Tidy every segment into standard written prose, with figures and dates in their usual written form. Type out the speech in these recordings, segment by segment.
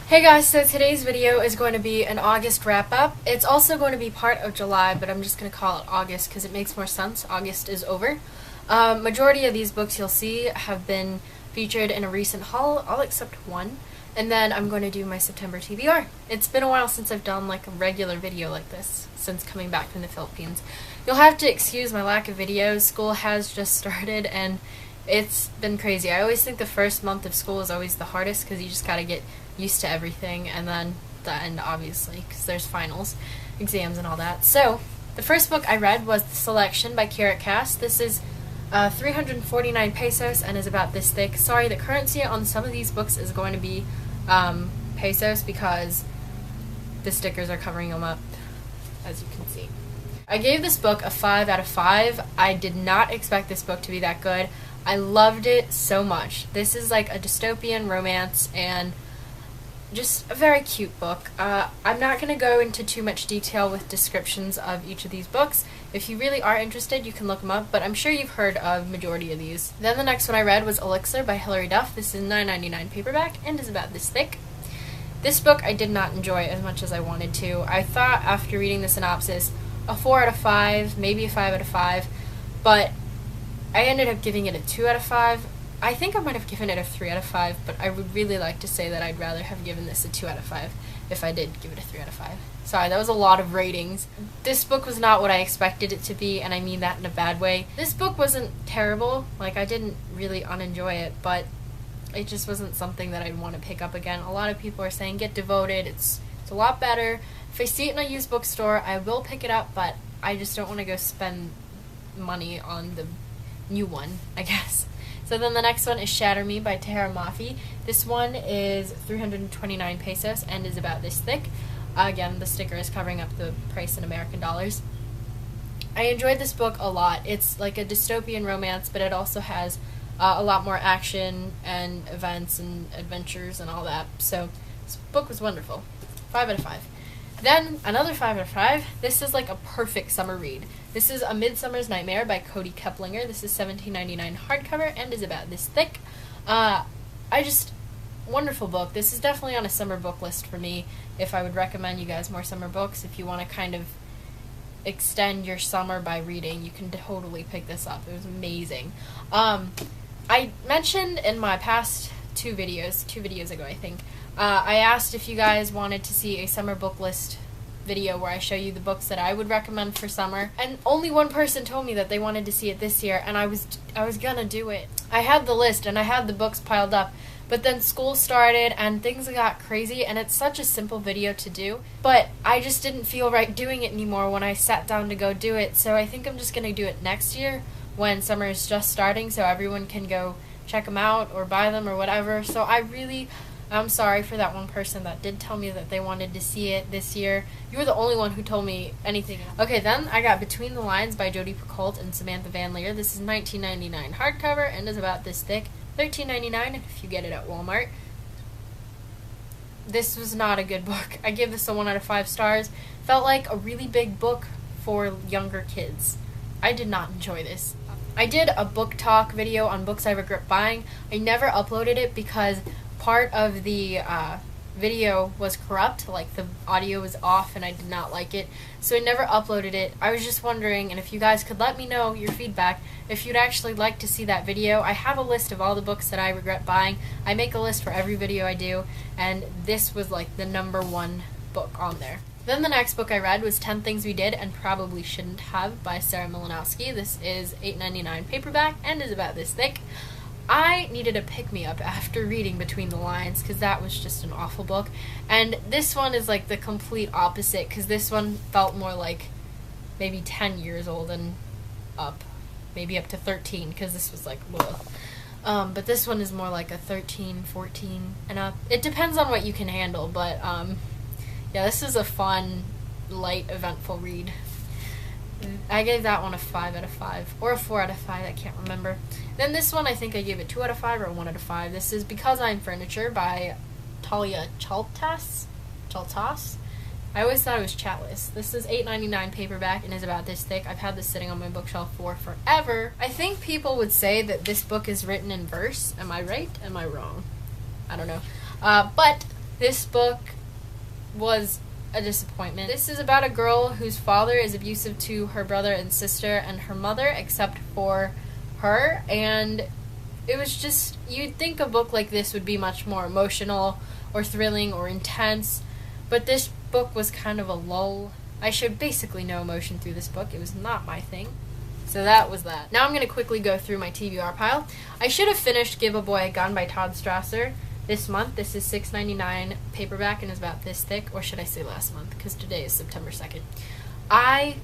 Hey guys, so today's video is going to be an August wrap-up. It's also going to be part of July, but I'm just going to call it August because it makes more sense. August is over. Majority of these books you'll see have been featured in a recent haul, all except one. And then I'm going to do my September TBR. It's been a while since I've done like a regular video like this, since coming back from the Philippines. You'll have to excuse my lack of videos. School has just started and it's been crazy. I always think the first month of school is always the hardest because you just gotta get used to everything, and then the end, obviously, because there's finals, exams, and all that. So, the first book I read was The Selection by Kiera. This is 349 pesos and is about this thick. Sorry, the currency on some of these books is going to be pesos because the stickers are covering them up, as you can see. I gave this book a 5 out of 5. I did not expect this book to be that good. I loved it so much. This is like a dystopian romance and just a very cute book. I'm not going to go into too much detail with descriptions of each of these books. If you really are interested, you can look them up, but I'm sure you've heard of majority of these. Then the next one I read was Elixir by Hilary Duff. This is $9.99 paperback and is about this thick. This book I did not enjoy as much as I wanted to. I thought after reading the synopsis, a 4 out of 5, maybe a 5 out of 5, but I ended up giving it a 2 out of 5. I think I might have given it a 3 out of 5, but I would really like to say that I'd rather have given this a 2 out of 5 if I did give it a 3 out of 5. Sorry, that was a lot of ratings. This book was not what I expected it to be, and I mean that in a bad way. This book wasn't terrible. Like, I didn't really unenjoy it, but it just wasn't something that I'd want to pick up again. A lot of people are saying get Devoted. It's a lot better. If I see it in a used bookstore, I will pick it up, but I just don't want to go spend money on the new one, I guess. So then the next one is Shatter Me by Tahereh Mafi. This one is 329 pesos and is about this thick. Again, the sticker is covering up the price in American dollars. I enjoyed this book a lot. It's like a dystopian romance, but it also has a lot more action and events and adventures and all that. So this book was wonderful. 5 out of 5. Then, another 5 out of 5. This is like a perfect summer read. This is A Midsummer's Nightmare by Kody Keplinger. This is $17.99 hardcover and is about this thick. Wonderful book. This is definitely on a summer book list for me. If I would recommend you guys more summer books, if you want to kind of extend your summer by reading, you can totally pick this up. It was amazing. I mentioned in my past two videos ago, I think, I asked if you guys wanted to see a summer book list video where I show you the books that I would recommend for summer, and only one person told me that they wanted to see it this year, and I was gonna do it. I had the list and I had the books piled up, but then school started and things got crazy, and it's such a simple video to do, but I just didn't feel right doing it anymore when I sat down to go do it, so I think I'm just gonna do it next year when summer is just starting so everyone can go check them out or buy them or whatever. So I'm sorry for that one person that did tell me that they wanted to see it this year. You were the only one who told me anything. Okay, then I got Between the Lines by Jodi Picoult and Samantha Van Leer. This is $19.99 hardcover and is about this thick. $13.99 if you get it at Walmart. This was not a good book. I give this a 1 out of 5 stars. Felt like a really big book for younger kids. I did not enjoy this. I did a book talk video on books I regret buying. I never uploaded it because part of the video was corrupt, like the audio was off and I did not like it, so I never uploaded it. I was just wondering, and if you guys could let me know your feedback, if you'd actually like to see that video. I have a list of all the books that I regret buying. I make a list for every video I do, and this was like the #1 book on there. Then the next book I read was 10 Things We Did and Probably Shouldn't Have by Mlynowski. This is $8.99 paperback and is about this thick. I needed a pick-me-up after reading Between the Lines because that was just an awful book. And this one is like the complete opposite because this one felt more like maybe 10 years old and up. Maybe up to 13 because this was like, whoa. But this one is more like a 13, 14 and up. It depends on what you can handle, but yeah, this is a fun, light, eventful read. I gave that one a 5 out of 5, or a 4 out of 5, I can't remember. Then this one, I think I gave it 2 out of 5 or 1 out of 5. This is Because I'm Furniture by Thalia Chaltas. I always thought it was Chaltas. This is $8.99 paperback and is about this thick. I've had this sitting on my bookshelf for forever. I think people would say that this book is written in verse. Am I right? Am I wrong? I don't know. But This book was a disappointment. This is about a girl whose father is abusive to her brother and sister and her mother, except for her, and it was just, you'd think a book like this would be much more emotional or thrilling or intense, but this book was kind of a lull. I showed basically no emotion through this book. It was not my thing. So that was that. Now I'm going to quickly go through my TBR pile. I should have finished Give a Boy a Gun by Todd Strasser this month. This is $6.99 paperback and is about this thick, or should I say last month, because today is September 2nd. I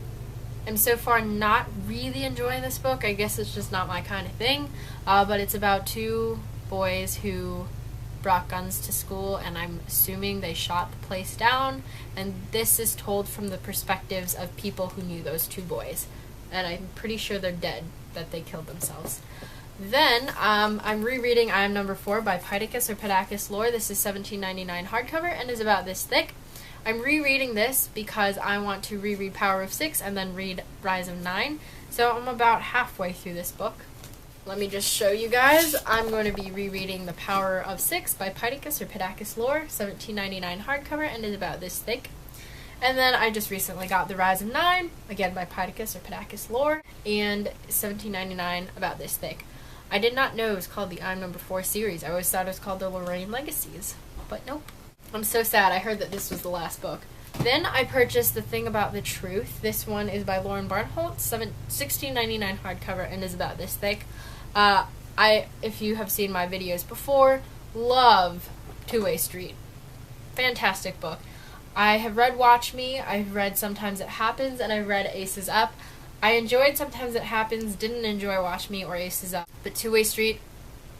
am so far not really enjoying this book. I guess it's just not my kind of thing, but it's about two boys who brought guns to school, and I'm assuming they shot the place down, and this is told from the perspectives of people who knew those two boys, and I'm pretty sure they're dead, that they killed themselves. Then, I'm rereading I Am Number 4 by Pittacus or Pittacus Leer. This is $17.99 hardcover and is about this thick. I'm rereading this because I want to reread Power of 6 and then read Rise of 9. So I'm about halfway through this book. Let me just show you guys. I'm going to be rereading The Power of 6 by Pittacus or Pittacus Leer, $17.99 hardcover and is about this thick. And then I just recently got The Rise of 9, again by Pittacus or Pittacus Leer, and $17.99 about this thick. I did not know it was called the I'm Number 4 series. I always thought it was called the Lorraine Legacies. But nope. I'm so sad. I heard that this was the last book. Then I purchased The Thing About the Truth. This one is by Barnholdt, $16.99 hardcover, and is about this thick. If you have seen my videos before, love Two-Way Street. Fantastic book. I have read Watch Me, I've read Sometimes It Happens, and I've read Aces Up. I enjoyed Sometimes It Happens, didn't enjoy Watch Me or Aces Up. But Two-Way Street,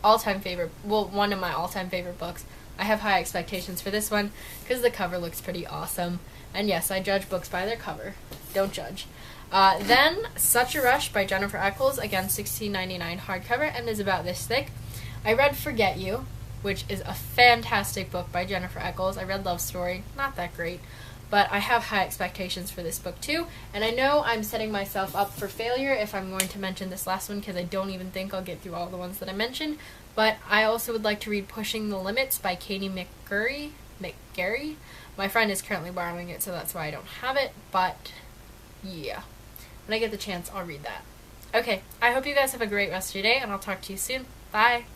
all-time favorite, well, one of my all-time favorite books. I have high expectations for this one because the cover looks pretty awesome. And yes, I judge books by their cover. Don't judge. Then Such a Rush by Jennifer Eccles, again $16.99 hardcover and is about this thick. I read Forget You, which is a fantastic book by Jennifer Eccles. I read Love Story, not that great. But I have high expectations for this book too, and I know I'm setting myself up for failure if I'm going to mention this last one because I don't even think I'll get through all the ones that I mentioned. But I also would like to read Pushing the Limits by Katie McGarry. My friend is currently borrowing it, so that's why I don't have it, but yeah. When I get the chance, I'll read that. Okay, I hope you guys have a great rest of your day, and I'll talk to you soon. Bye!